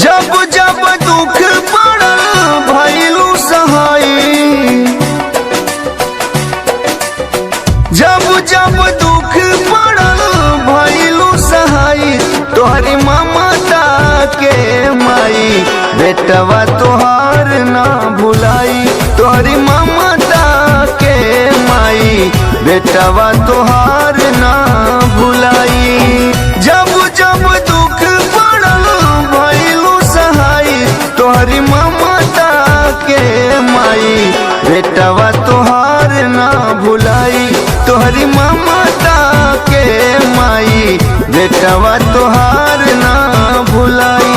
जब जब दुख पड़ल भइलू सहाई, जब जब दुख पड़ल भइलू सहाई, तोहरी ममता के माई बेटवा तोहार ना भुलाई, तोहरी ममता के माई बेटवा तोहार ना भुलाई। जब जब दुख पड़ल भइलू सहाई, तोहरी ममता के माई बेटवा तोहार ना भुलाई, तोहरी ममता के माई बेटवा तोहार ना भुलाई।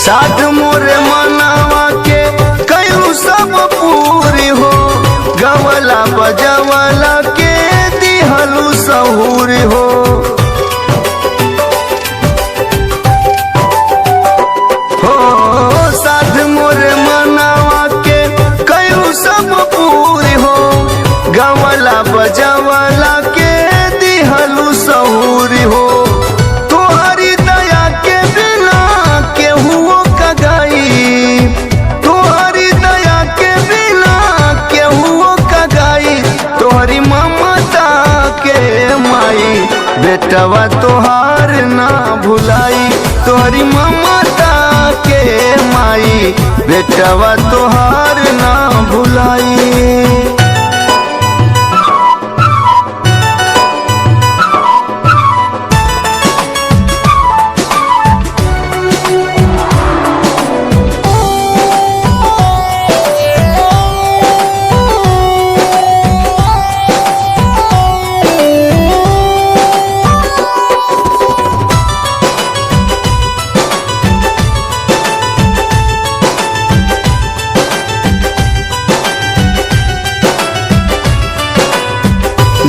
साध मोरे मनावा के कयू सब पूरी हो, गवला बजवला के दिहलू सहूरी हो। साध मोरे मनावा के कयू सब पूरी हो, गवला बजवला के दिहलू सहूरी हो। बेटवा तोहार ना भुलाई, तोहरी ममता के माई बेटवा तोहार ना भुलाई।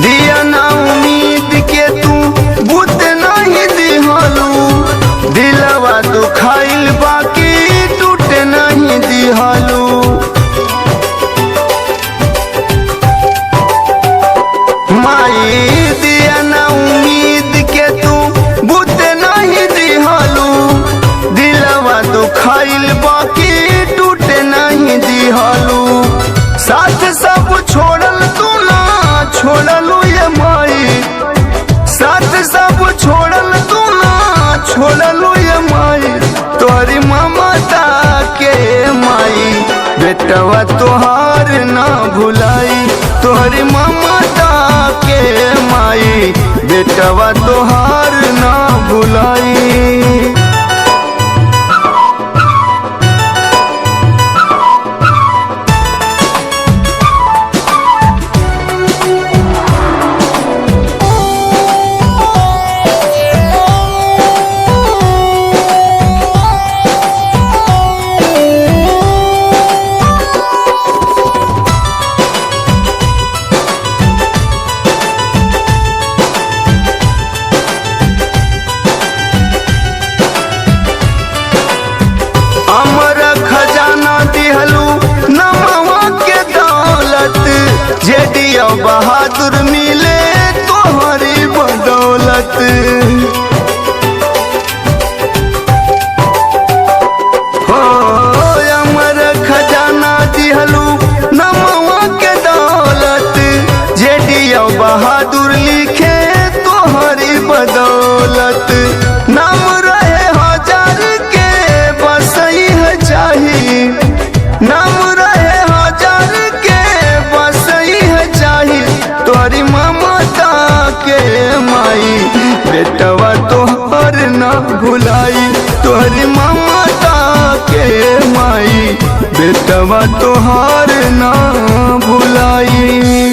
दिया ना उम्मीद के तू बुद्ध नहीं दिहलू, दिलवा दुखाइल बाकी टूट नहीं दिहलू। माई दिया ना उम्मीद के तू बुद्ध नहीं दिहलू, दिलवा दुखाइल बाकी टूट नहीं दिहलू। साथ सब छोड़ल तू ना छोड़लू ये माई, साथ सब छोड़ल तू ना छोड़लू ये माई, तोहरी ममता के माई बेटवा तोहार ना भुलाई, तोहरी ममता के माई बेटवा तोहार ना भुलाई। अमर खजाना दिहलू नमवा के दौलत, जेडिया बहादुर मिले तोहरी बदौलत। हो अमर खजाना दिहलू नमवा के दौलत, जेडिया बहादुर लिखे तोहरी बदौलत। नाम रहे हजार के बसई है चाही, नाम रहे हजार के बसई है चाही, तोहरी ममता के माई बेटवा तोहर ना भुलाई, तोहरी ममता के माई बेटवा तोहार ना भुलाई।